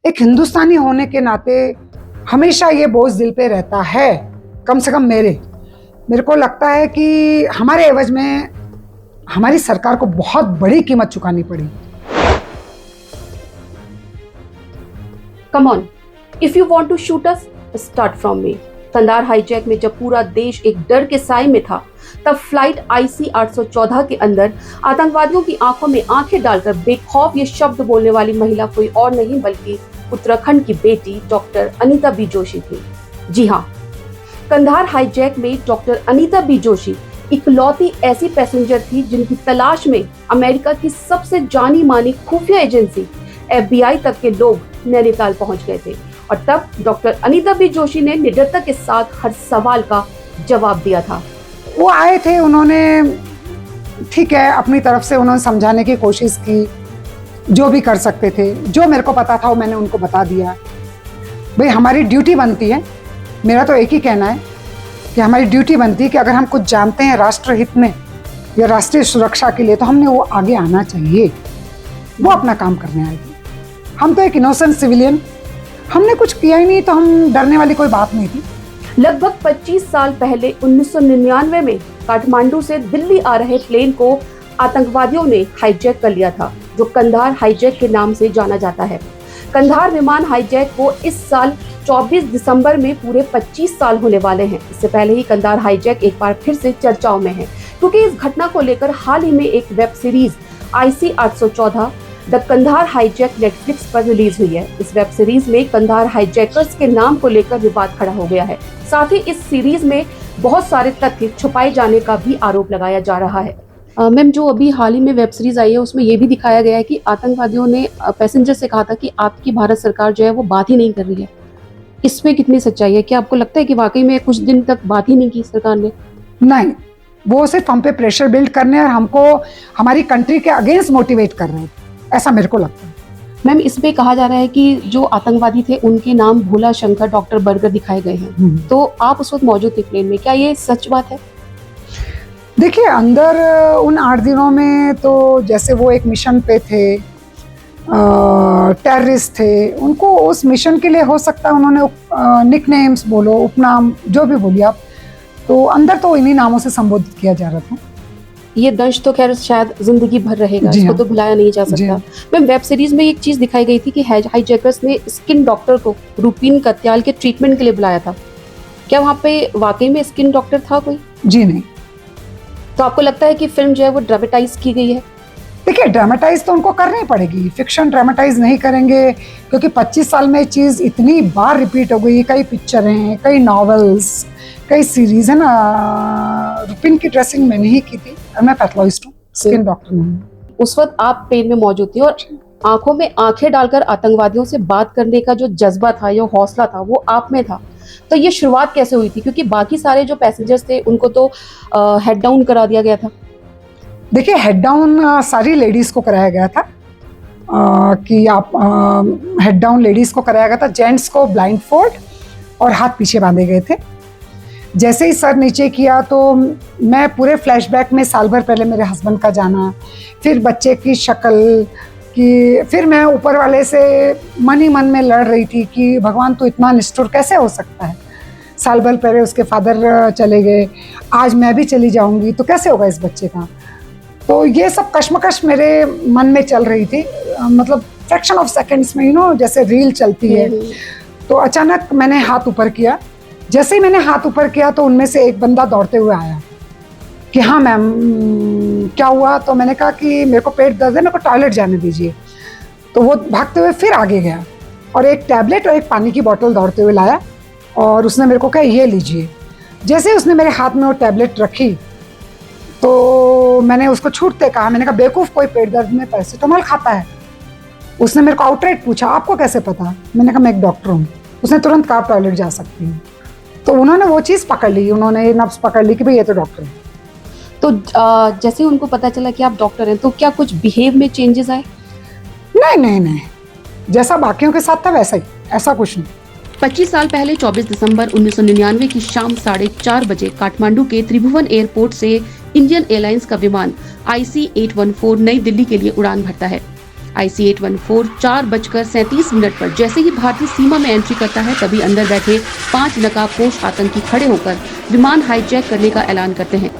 एक हिंदुस्तानी होने के नाते हमेशा ये बोझ दिल पे रहता है, कम से कम मेरे को लगता है कि हमारे एवज में हमारी सरकार को बहुत बड़ी कीमत चुकानी पड़ी। Come on, if you want to shoot us, start from me. Kandahar hijack में जब पूरा देश एक डर के साए में था, तब फ्लाइट IC 814 के अंदर आतंकवादियों की आंखों में आंखें डालकर बेखौफ ये शब्द बोलने वाली महिला कोई और नहीं बल्कि उत्तराखंड की बेटी डॉक्टर अनीता बी जोशी थी। जी हाँ, कंधार हाईजैक में डॉक्टर अनीता बी जोशी इकलौती ऐसी पैसेंजर थी जिनकी तलाश में अमेरिका की सबसे जानी मानी खुफिया एजेंसी FBI तक के लोग नैनीताल पहुंच गए थे। और तब डॉक्टर अनीता बी जोशी ने निडरता के साथ हर सवाल का जवाब दिया था। वो आए थे, उन्होंने ठीक है अपनी तरफ से उन्होंने समझाने की कोशिश की, जो भी कर सकते थे, जो मेरे को पता था वो मैंने उनको बता दिया। भाई हमारी ड्यूटी बनती है, मेरा तो एक ही कहना है कि हमारी ड्यूटी बनती है कि अगर हम कुछ जानते हैं राष्ट्र हित में या राष्ट्रीय सुरक्षा के लिए तो हमने वो आगे आना चाहिए। वो अपना काम करने आए थे। हम तो एक इनोसेंट सिविलियन, हमने कुछ किया ही नहीं, तो हम डरने वाली कोई बात नहीं थी। लगभग 25 साल पहले 1999 में काठमांडू से दिल्ली आ रहे प्लेन को आतंकवादियों ने हाईजैक कर लिया था, जो कंधार हाईजैक के नाम से जाना जाता है। कंधार विमान हाईजैक को इस साल 24 दिसंबर में पूरे 25 साल होने वाले हैं। इससे पहले ही कंधार हाईजैक एक बार फिर से चर्चाओं में है, क्योंकि इस घटना को लेकर हाल ही में एक web series IC 814 the Kandahar hijack Netflix पर रिलीज हुई है। इस वेब सीरीज में कंधार हाईजैकर्स के नाम को लेकर विवाद खड़ा हो गया है। साथ ही इस सीरीज में बहुत सारे तथ्य छुपाए जाने का भी आरोप लगाया जा रहा है। मैम, जो अभी हाल ही में वेब सीरीज आई है उसमें ये भी दिखाया गया है कि आतंकवादियों ने पैसेंजर से कहा था कि आपकी भारत सरकार जो है वो बात ही नहीं कर रही है। इसमें कितनी सच्चाई है? क्या आपको लगता है कि वाकई में कुछ दिन तक बात ही नहीं की सरकार ने? नहीं, वो सिर्फ हम पे प्रेशर बिल्ड करने और हमको हमारी कंट्री के अगेंस्ट मोटिवेट कर रहे थे, ऐसा मेरे को लगता है। मैम, इसमें कहा जा रहा है कि जो आतंकवादी थे उनके नाम भोला शंकर, डॉक्टर बर्गर दिखाए गए हैं। तो आप उस वक्त मौजूद थे प्लेन में, क्या ये सच बात है? देखिए, अंदर उन 8 दिनों में तो जैसे वो एक मिशन पे थे, टेररिस्ट थे, उनको उस मिशन के लिए हो सकता है उन्होंने निकनेम्स बोलो, उपनाम, जो भी बोलिए आप, तो अंदर तो इन्हीं नामों से संबोधित किया जा रहा था। ये दंश तो खैर शायद जिंदगी भर रहेगा, इसको तो भुलाया नहीं जा सकता। मैम, वेब सीरीज में एक चीज दिखाई गई थी कि हाईजैकर्स ने स्किन डॉक्टर को रूपीन कत्याल के ट्रीटमेंट के लिए बुलाया था। क्या वहाँ पे वाकई में स्किन डॉक्टर था कोई? जी नहीं। तो आपको लगता है कि फिल्म जो है वो ड्रामेटाइज की गई है? देखिए, ड्रामेटाइज तो उनको करनी पड़ेगी, फिक्शन ड्रामेटाइज नहीं करेंगे, क्योंकि 25 साल में चीज़ इतनी बार रिपीट हो गई। कई पिक्चरें, कई नॉवेल्स, कई सीरीज है ना। रूपिन की ड्रेसिंग मैंने ही की थी और मैं पैथोलॉजिस्ट हूँ, स्किन डॉक्टर नहीं। उस वक्त आप प्लेन में मौजूद थी और आंखों में आंखें डालकर आतंकवादियों से बात करने का जो जज्बा था, जो हौसला था, वो आप में था। तो ये शुरुआत कैसे हुई थी? क्योंकि बाकी सारे जो पैसेंजर्स थे उनको तो हेड डाउन करा दिया गया था। देखिए, हेड डाउन सारी लेडीज को कराया गया था, कि आप हेड डाउन लेडीज को कराया गया था। जेंट्स को ब्लाइंड फोल्ड और हाथ पीछे बांधे गए थे। जैसे ही सर नीचे किया तो मैं पूरे फ्लैशबैक में साल भर पहले मेरे हस्बैंड का जाना, फिर बच्चे की शक्ल कि फिर मैं ऊपर वाले से मन ही मन में लड़ रही थी कि भगवान तो इतना निष्ठुर कैसे हो सकता है। साल भर पहले उसके फादर चले गए, आज मैं भी चली जाऊंगी तो कैसे होगा इस बच्चे का। तो ये सब कश्मकश मेरे मन में चल रही थी, मतलब फ्रैक्शन ऑफ सेकंड्स में जैसे रील चलती है। तो अचानक मैंने हाथ ऊपर किया। जैसे ही मैंने हाथ ऊपर किया तो उनमें से एक बंदा दौड़ते हुए आया कि हाँ मैम, क्या हुआ? तो मैंने कहा कि मेरे को पेट दर्द है, मेरे को टॉयलेट जाने दीजिए। तो वो भागते हुए फिर आगे गया और एक टैबलेट और एक पानी की बोतल दौड़ते हुए लाया और उसने मेरे को कहा ये लीजिए। जैसे ही उसने मेरे हाथ में वो टैबलेट रखी तो मैंने उसको छूटते कहा, मैंने कहा बेवकूफ़, कोई पेट दर्द में पैरासिटामोल खाता है? उसने मेरे को आउटराइट पूछा, आपको कैसे पता? मैंने कहा मैं एक डॉक्टर हूँ। उसने तुरंत कहा टॉयलेट जा सकती हूँ। तो उन्होंने वो चीज़ पकड़ ली, उन्होंने नब्ज पकड़ ली कि भाई ये तो डॉक्टर है। तो जैसे ही उनको पता चला कि आप डॉक्टर हैं तो क्या कुछ बिहेव में चेंजेस आए? नहीं, जैसा बाकियों के साथ था वैसा ही, ऐसा कुछ नहीं। 25 साल पहले 24 दिसंबर 1999 की शाम 4:30 बजे काठमांडू के त्रिभुवन एयरपोर्ट से इंडियन एयरलाइंस का विमान IC 814 नई दिल्ली के लिए उड़ान भरता है। IC-814 4:37 पर जैसे ही भारतीय सीमा में एंट्री करता है तभी अंदर बैठे 5 नकाबपोश आतंकी खड़े होकर विमान हाईजैक करने का ऐलान करते हैं।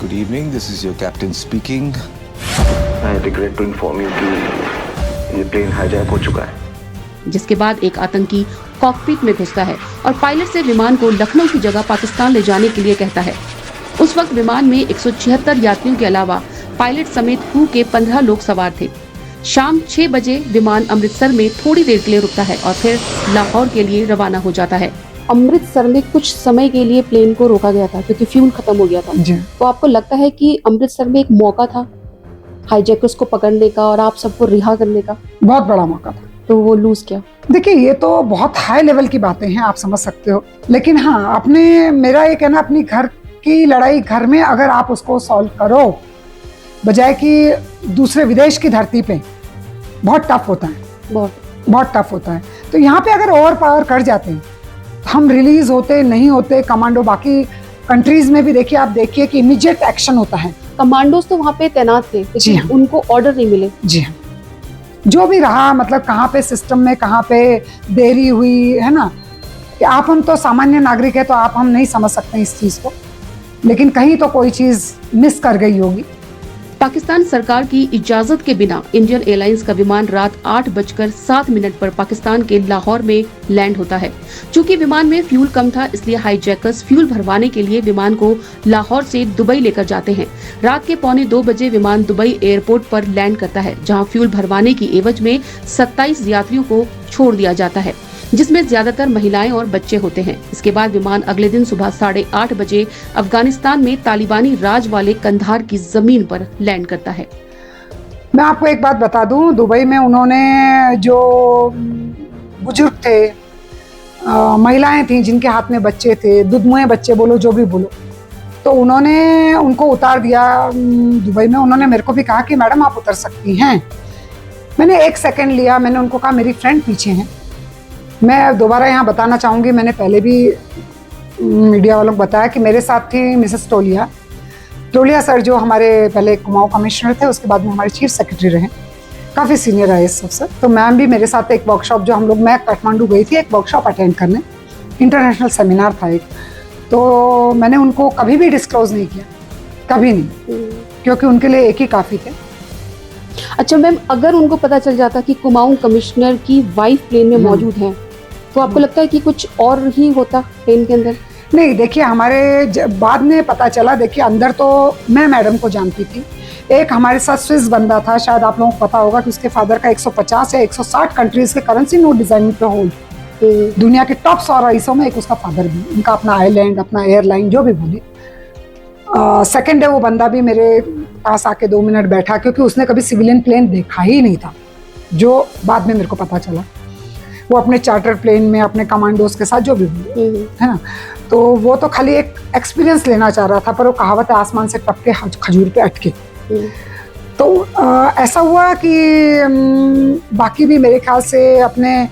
Good evening, this is your captain speaking. I regret to inform you कि ये प्लेन हाईजैक हो चुका है। जिसके बाद एक आतंकी कॉकपिट में घुसता है और पायलट से विमान को लखनऊ की जगह पाकिस्तान ले जाने के लिए कहता है। उस वक्त विमान में 176 यात्रियों के अलावा पायलट समेत क्रू के 15 लोग सवार थे। शाम 6 बजे विमान अमृतसर में थोड़ी देर के लिए रुकता है और फिर लाहौर के लिए रवाना हो जाता है। अमृतसर में कुछ समय के लिए प्लेन को रोका गया था क्योंकि फ्यूल खत्म हो गया था। जी। तो आपको लगता है कि अमृतसर में एक मौका था हाईजैकर्स को पकड़ने का और आप सबको रिहा करने का? बहुत बड़ा मौका था। तो वो लूज किया। देखिए, ये तो बहुत हाई लेवल की बातें हैं, आप समझ सकते हो, लेकिन हाँ, अपने मेरा ये कहना, अपनी घर की लड़ाई घर में अगर आप उसको सॉल्व करो बजाय कि दूसरे विदेश की धरती पे, बहुत टफ होता है, बहुत टफ होता है। तो यहाँ पे अगर ओवर पावर कर जाते हैं, हम रिलीज होते नहीं होते, कमांडो बाकी कंट्रीज में भी देखिए, आप देखिए कि इमीडिएट एक्शन होता है। कमांडोज तो वहाँ पे तैनात थे, जी हाँ। उनको ऑर्डर नहीं मिले। जी हाँ, जो भी रहा, मतलब कहाँ पे सिस्टम में कहाँ पे देरी हुई है ना, कि आप हम तो सामान्य नागरिक है तो आप हम नहीं समझ सकते इस चीज़ को, लेकिन कहीं तो कोई चीज़ मिस कर गई होगी। पाकिस्तान सरकार की इजाजत के बिना इंडियन एयरलाइंस का विमान रात 8:07 पर पाकिस्तान के लाहौर में लैंड होता है। चूंकि विमान में फ्यूल कम था, इसलिए हाईजैकर्स फ्यूल भरवाने के लिए विमान को लाहौर से दुबई लेकर जाते हैं। रात के 1:45 बजे विमान दुबई एयरपोर्ट पर लैंड करता है, जहां फ्यूल भरवाने की एवज में 27 यात्रियों को छोड़ दिया जाता है, जिसमें ज्यादातर महिलाएं और बच्चे होते हैं। इसके बाद विमान अगले दिन सुबह 8:30 बजे अफगानिस्तान में तालिबानी राज वाले कंधार की जमीन पर लैंड करता है। मैं आपको एक बात बता दूं, दुबई में उन्होंने जो बुजुर्ग थे, महिलाएं थीं जिनके हाथ में बच्चे थे, दुधमुए बच्चे बोलो, जो भी बोलो, तो उन्होंने उनको उतार दिया दुबई में। उन्होंने मेरे को भी कहा कि मैडम आप उतर सकती हैं। मैंने 1 सेकंड लिया, मैंने उनको कहा मेरी फ्रेंड पीछे हैं। मैं दोबारा यहाँ बताना चाहूँगी, मैंने पहले भी मीडिया वालों को बताया कि मेरे साथ थी मिसेस टोलिया सर, जो हमारे पहले कुमाऊं कमिश्नर थे, उसके बाद में हमारे चीफ सेक्रेटरी रहे, काफ़ी सीनियर IAS अफसर। तो मैम भी मेरे साथ एक वर्कशॉप, जो हम लोग, मैं काठमांडू गई थी एक वर्कशॉप अटेंड करने, इंटरनेशनल सेमिनार था एक, तो मैंने उनको कभी भी डिस्क्लोज नहीं किया, कभी नहीं, क्योंकि उनके लिए एक ही काफ़ी थे। अच्छा मैम, अगर उनको पता चल जाता कि कुमाऊं कमिश्नर की वाइफ प्लेन में मौजूद है, तो आपको लगता है कि कुछ और ही होता प्लेन के अंदर? नहीं, देखिए, हमारे बाद में पता चला, देखिए अंदर तो मैं मैडम को जानती थी, एक हमारे साथ स्विस बंदा था, शायद आप लोगों को पता होगा कि उसके फादर का 150 या 160 कंट्रीज के करेंसी नोट डिजाइनिंग पे होल्ड, दुनिया के टॉप 100 रईसों में एक उसका फादर भी, उनका अपना आइलैंड, अपना एयरलाइन, जो भी बोले। सेकेंड डे वो बंदा भी मेरे पास आके 2 मिनट बैठा, क्योंकि उसने कभी सिविलियन प्लेन देखा ही नहीं था, जो बाद में मेरे को पता चला। वो अपने चार्टर प्लेन में अपने कमांडोज के साथ, जो भी है ना, तो वो तो खाली एक एक्सपीरियंस लेना चाह रहा था, पर वो कहावत है आसमान से टपके खजूर पे अटके। तो ऐसा हुआ कि बाकी भी मेरे ख्याल से अपने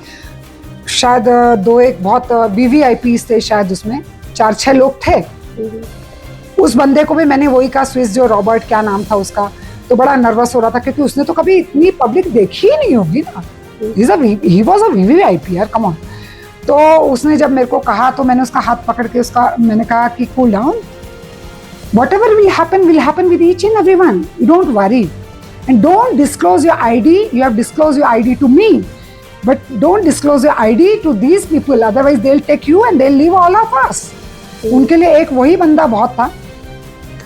शायद 2-1 बहुत VVIPs थे, शायद उसमें 4-6 लोग थे। उस बंदे को भी मैंने वही कहा, स्विस, जो रॉबर्ट, क्या नाम था उसका, तो बड़ा नर्वस हो रहा था, क्योंकि उसने तो कभी इतनी पब्लिक देखी ही नहीं होगी ना। ही वॉज अ VVIP यार, कम ऑन। तो उसने जब मेरे को कहा, तो मैंने उसका हाथ पकड़ के मैंने कहा कि cool down, whatever will happen with each and everyone. You don't worry, and don't disclose your ID. You have disclosed your ID to me, but don't disclose your ID to these people. Otherwise, they'll take you and they'll leave all of us. उनके लिए एक वही बंदा बहुत था।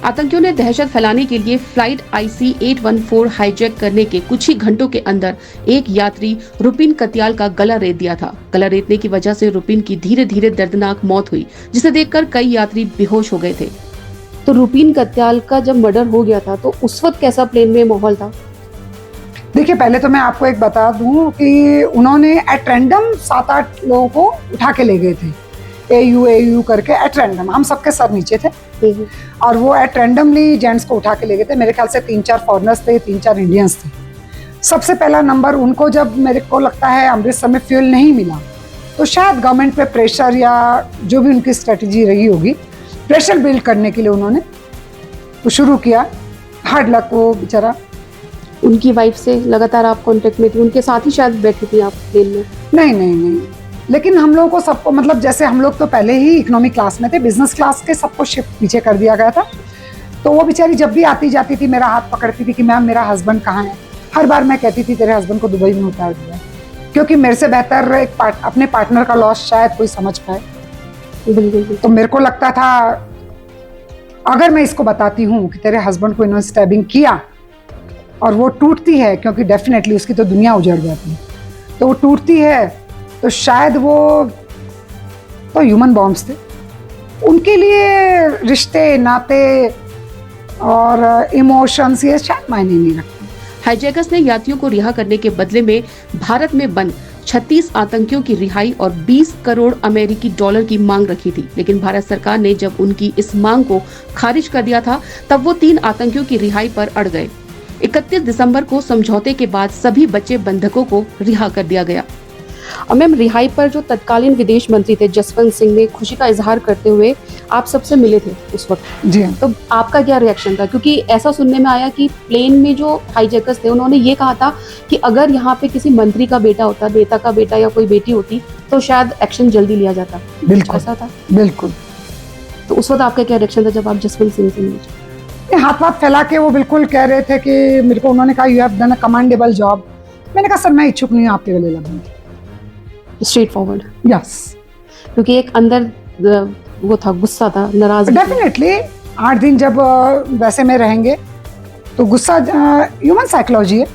आतंकियों ने दहशत फैलाने के लिए फ्लाइट IC-814 हाईजैक करने के कुछ ही घंटों के अंदर एक यात्री रुपिन कत्याल का गला रेत दिया था। गला रेतने की वजह से रुपिन की धीरे धीरे दर्दनाक मौत हुई, जिसे देखकर कई यात्री बेहोश हो गए थे। तो रुपिन कत्याल का जब मर्डर हो गया था, तो उस वक्त कैसा प्लेन में माहौल था? देखिए, पहले तो मैं आपको एक बता दूं कि उन्होंने एट रैंडम 7-8 लोगों को उठा के ले गए थे, AU करके एट रैंडम, हम सबके सर नीचे थे, और वो एट रैंडमली जेंट्स को उठा के ले गए थे। मेरे ख्याल से 3-4 फॉरेनर्स थे, 3-4 इंडियंस थे। सबसे पहला नंबर उनको, जब मेरे को लगता है अमृतसर में फ्यूल नहीं मिला, तो शायद गवर्नमेंट पे प्रेशर या जो भी उनकी स्ट्रेटजी रही होगी, प्रेशर बिल्ड करने के लिए उन्होंने वो शुरू किया हार्ड लक वो बेचारा। उनकी वाइफ से लगातार आप कांटेक्ट में थी, उनके साथ ही शायद बैठी थी आप प्लेन में? नहीं, लेकिन हम लोगों को सबको, मतलब जैसे हम लोग तो पहले ही इकोनॉमिक क्लास में थे, बिजनेस क्लास के सबको शिफ्ट पीछे कर दिया गया था। तो वो बेचारी जब भी आती जाती थी मेरा हाथ पकड़ती थी कि मैम मेरा हस्बैंड कहाँ है। हर बार मैं कहती थी तेरे हस्बैंड को दुबई में उतार दिया, क्योंकि मेरे से बेहतर अपने पार्टनर का लॉस शायद कोई समझ पाए। बिल्कुल। तो मेरे को लगता था अगर मैं इसको बताती हूँ कि तेरे हस्बैंड को इन्होंने स्टैबिंग किया और वो टूटती है, क्योंकि डेफिनेटली उसकी तो दुनिया उजड़ जाती है, तो वो टूटती है तो शायद वो तो ह्यूमन बॉम्ब्स थे, उनके लिए रिश्ते नाते और इमोशंस ये शायद मायने नहीं रखते। हाईजैकर्स ने यात्रियों को रिहा करने के बदले में भारत में बंद 36 आतंकियों की रिहाई और 20 करोड़ अमेरिकी डॉलर की मांग रखी थी, लेकिन भारत सरकार ने जब उनकी इस मांग को खारिज कर दिया था तब वो 3 आतंकियों की रिहाई पर अड़ गए। 31 दिसंबर को समझौते के बाद सभी बचे बंधकों को रिहा कर दिया गया। और मैम, रिहाई पर जो तत्कालीन विदेश मंत्री थे जसवंत सिंह ने खुशी का इजहार करते हुए आप सबसे मिले थे उस वक्त। जी हाँ। तो आपका क्या रिएक्शन था? क्योंकि ऐसा सुनने में आया कि प्लेन में जो हाईजैकर्स थे उन्होंने ये कहा था कि अगर यहाँ पे किसी मंत्री का बेटा होता, नेता का बेटा या कोई बेटी होती तो शायद एक्शन जल्दी लिया जाता। बिल्कुल ऐसा था? बिल्कुल। तो उस वक्त आपका क्या रिएक्शन था जब आप जसवंत सिंह से मिले? हाथ फैला के वो बिल्कुल कह रहे थे कि मेरे को, उन्होंने कहा you have done a commendable job. मैंने कहा सर मैं इच्छुक नहीं हूँ आपके गले लगने की। Straight forward. यस। क्योंकि एक अंदर वो था, गुस्सा था, नाराजगी। डेफिनेटली 8 दिन जब वैसे में रहेंगे तो गुस्सा ह्यूमन साइकोलॉजी है।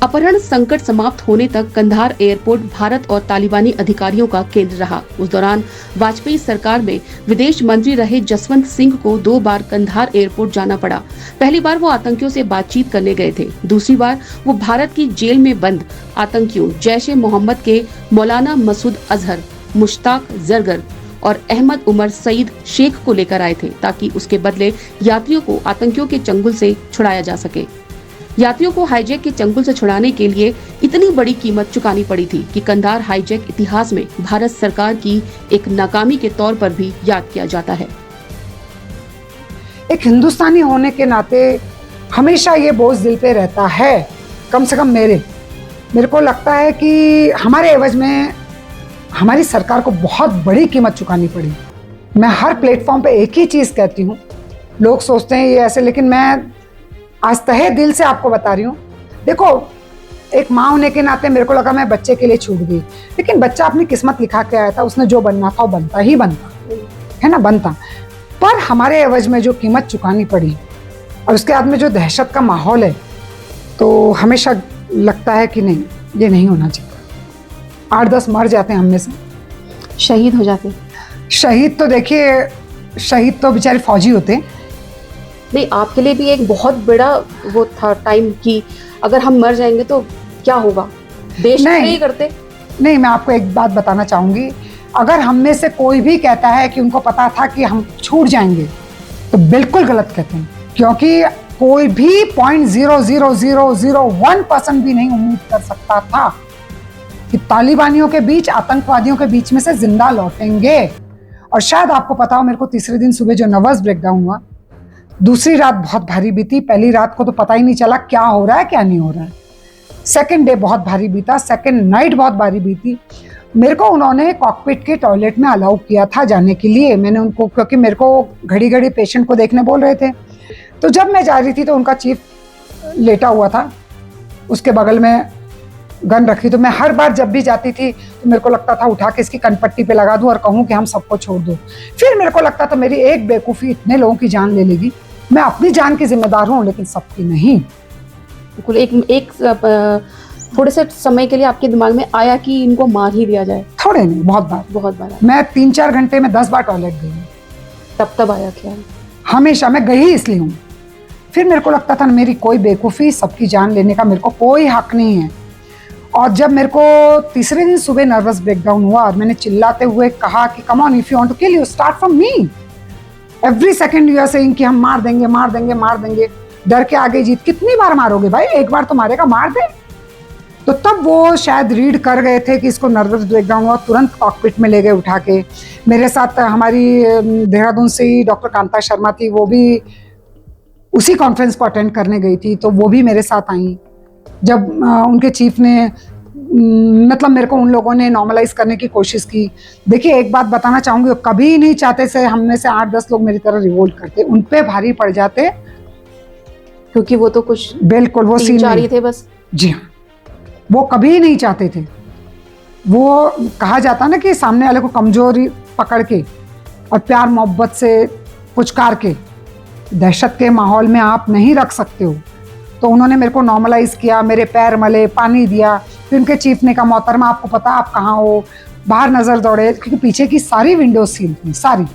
अपहरण संकट समाप्त होने तक कंधार एयरपोर्ट भारत और तालिबानी अधिकारियों का केंद्र रहा। उस दौरान वाजपेयी सरकार में विदेश मंत्री रहे जसवंत सिंह को 2 बार कंधार एयरपोर्ट जाना पड़ा। पहली बार वो आतंकियों से बातचीत करने गए थे, दूसरी बार वो भारत की जेल में बंद आतंकियों जैश ए मोहम्मद के मौलाना मसूद अजहर, मुश्ताक जरगर और अहमद उमर सईद शेख को लेकर आए थे, ताकि उसके बदले यात्रियों को आतंकियों के चंगुल से छुड़ाया जा सके। यात्रियों को हाईजैक के चंगुल से छुड़ाने के लिए इतनी बड़ी कीमत चुकानी पड़ी थी कि कंधार हाईजैक इतिहास में भारत सरकार की एक नाकामी के तौर पर भी याद किया जाता है। एक हिंदुस्तानी होने के नाते हमेशा ये बोझ दिल पे रहता है, कम से कम मेरे को लगता है कि हमारे एवज में हमारी सरकार को बहुत बड़ी कीमत चुकानी पड़ी। मैं हर प्लेटफॉर्म पे एक ही चीज़ कहती हूँ, लोग सोचते हैं ये ऐसे, लेकिन मैं आज तहे दिल से आपको बता रही हूँ। देखो, एक माँ होने के नाते मेरे को लगा मैं बच्चे के लिए छूट गई, लेकिन बच्चा अपनी किस्मत लिखा के आया था, उसने जो बनना था वो बनता ही बनता है ना, बनता। पर हमारे एवज में जो कीमत चुकानी पड़ी और उसके बाद में जो दहशत का माहौल है, तो हमेशा लगता है कि नहीं, ये नहीं होना चाहिए। 8-10 मर जाते हैं हम में से, शहीद हो जाते। शहीद तो देखिए, शहीद तो बेचारे फौजी होते हैं। नहीं, आपके लिए भी एक बहुत बड़ा वो था टाइम कि अगर हम मर जाएंगे तो क्या होगा, देश नहीं करते। नहीं, मैं आपको एक बात बताना चाहूंगी, अगर हम में से कोई भी कहता है कि उनको पता था कि हम छूट जाएंगे तो बिल्कुल गलत कहते हैं, क्योंकि कोई भी 0.00001% भी नहीं उम्मीद कर सकता था कि तालिबानियों के बीच, आतंकवादियों के बीच में से जिंदा लौटेंगे। और शायद आपको पता हो, मेरे को तीसरे दिन सुबह जो नर्वस ब्रेकडाउन हुआ, दूसरी रात बहुत भारी बीती। पहली रात को तो पता ही नहीं चला क्या हो रहा है क्या नहीं हो रहा है। सेकंड डे बहुत भारी बीता, सेकंड नाइट बहुत भारी बीती। मेरे को उन्होंने कॉकपिट के टॉयलेट में अलाउ किया था जाने के लिए, मैंने उनको, क्योंकि मेरे को घड़ी घड़ी पेशेंट को देखने बोल रहे थे। तो जब मैं जा रही थी तो उनका चीफ लेटा हुआ था, उसके बगल में गन रखी। तो मैं हर बार जब भी जाती थी तो मेरे को लगता था उठा के इसकी कनपट्टी पे लगा दूं और कहूं कि हम सबको छोड़ दो। फिर मेरे को लगता था मेरी एक बेवकूफ़ी इतने लोगों की जान ले लेगी। मैं अपनी जान की जिम्मेदार हूँ, लेकिन सबकी नहीं। बिल्कुल। एक थोड़े से समय के लिए आपके दिमाग में आया कि इनको मार ही दिया जाए? थोड़े नहीं, बहुत बार। मैं 3-4 घंटे में 10 बार टॉयलेट गई हूँ। तब आया ख्याल? हमेशा मैं गई इसलिए हूँ। फिर मेरे को लगता था मेरी कोई बेवकूफ़ी, सबकी जान लेने का मेरे को कोई हक नहीं है। और जब मेरे को तीसरे दिन सुबह नर्वस ब्रेकडाउन हुआ और मैंने चिल्लाते हुए कहा कि come on, if you want to kill, you start from me. Every second you are saying कि हम मार देंगे। डर के आगे जीत। कितनी बार मारोगे भाई, एक बार तो मारेगा, मार दे। तो तब वो शायद रीड कर गए थे कि इसको नर्वस ब्रेकडाउन हुआ, तुरंत कॉकपिट में ले गए उठा के। मेरे साथ हमारी देहरादून से ही डॉक्टर कांता शर्मा थी, वो भी उसी कॉन्फ्रेंस को अटेंड करने गई थी, तो वो भी मेरे साथ आई। जब उनके चीफ ने मतलब मेरे को उन लोगों ने नॉर्मलाइज करने की कोशिश की। देखिए एक बात बताना चाहूँगी, वो कभी नहीं चाहते से हम में से 8-10 लोग मेरी तरह रिवोल्ट करते, उन पे भारी पड़ जाते, क्योंकि वो तो कुछ बिल्कुल वो सीन 3-4 नहीं। ही थे बस। जी हाँ, वो कभी नहीं चाहते थे। वो कहा जाता ना कि सामने वाले को कमजोरी पकड़ के और प्यार मोहब्बत से पुचकार के दहशत के माहौल में आप नहीं रख सकते हो। तो उन्होंने मेरे को नॉर्मलाइज किया, मेरे पैर मले, पानी दिया। फिर उनके चीफ ने कहा मोहतरमा आपको पता आप कहाँ हो, बाहर नजर दौड़े, क्योंकि पीछे की सारी विंडो सील थी सारी।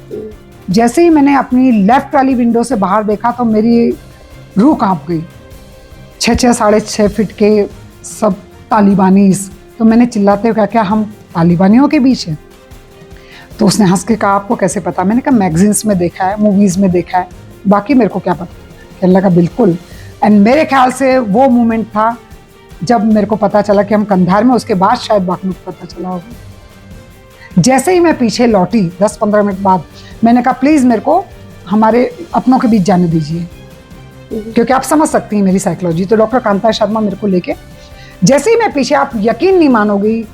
जैसे ही मैंने अपनी लेफ्ट वाली विंडो से बाहर देखा तो मेरी रूह कांप गई। 6-6, 6.5 फीट के सब तालिबानीज। तो मैंने चिल्लाते हुए कहा क्या हम तालिबानियों के बीच हैं? तो उसने हंस के कहा आपको कैसे पता? मैंने कहा मैगजीन्स में देखा है, मूवीज़ में देखा है, बाकी मेरे को क्या पता। कहने लगा बिल्कुल। एंड मेरे ख्याल से वो मोमेंट था जब मेरे को पता चला कि हम कंधार में, उसके बाद शायद बाकी को पता चला होगा। जैसे ही मैं पीछे लौटी 10-15 मिनट बाद, मैंने कहा प्लीज़ मेरे को हमारे अपनों के बीच जाने दीजिए, क्योंकि आप समझ सकती हैं मेरी साइकोलॉजी। तो डॉक्टर कांता शर्मा मेरे को लेके, जैसे ही मैं पीछे, आप यकीन नहीं मानोगी,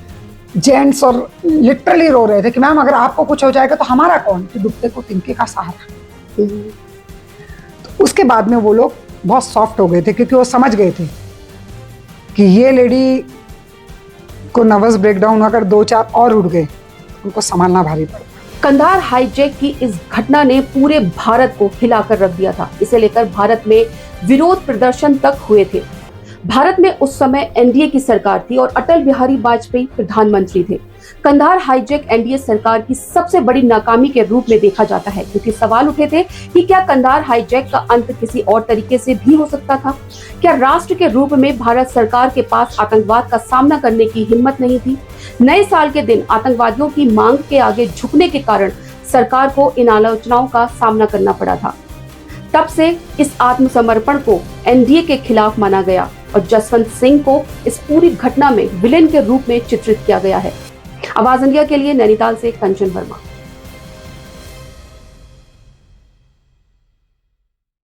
जेंट्स और लिटरली रो रहे थे कि मैम अगर आपको कुछ हो जाएगा तो हमारा कौन, कि डूबते को तिनके का सहारा। तो उसके बाद में वो लोग बहुत सॉफ्ट हो गए थे, क्योंकि वो समझ गए थे कि ये लेडी को नर्वस ब्रेकडाउन अगर 2-4 और उड़ गए, उनको संभालना भारी पड़ा। कंधार हाईजैक की इस घटना ने पूरे भारत को हिलाकर रख दिया था। इसे लेकर भारत में विरोध प्रदर्शन तक हुए थे। भारत में उस समय एनडीए की सरकार थी और अटल बिहारी वाजपेयी प्रधानमंत्री थे। कंधार हाईजैक एनडीए सरकार की सबसे बड़ी नाकामी के रूप में देखा जाता है, क्योंकि सवाल उठे थे कि क्या कंधार हाईजैक का अंत किसी और तरीके से भी हो सकता था? क्या राष्ट्र के रूप में भारत सरकार के पास आतंकवाद का सामना करने की हिम्मत नहीं थी? नए साल के दिन आतंकवादियों की मांग के आगे झुकने के कारण सरकार को इन आलोचनाओं का सामना करना पड़ा था। तब से इस आत्मसमर्पण को एनडीए के खिलाफ माना गया और जसवंत सिंह को इस पूरी घटना में विलेन के रूप में चित्रित किया गया है। आवाज इंडिया के लिए नैनीताल से कंचन वर्मा।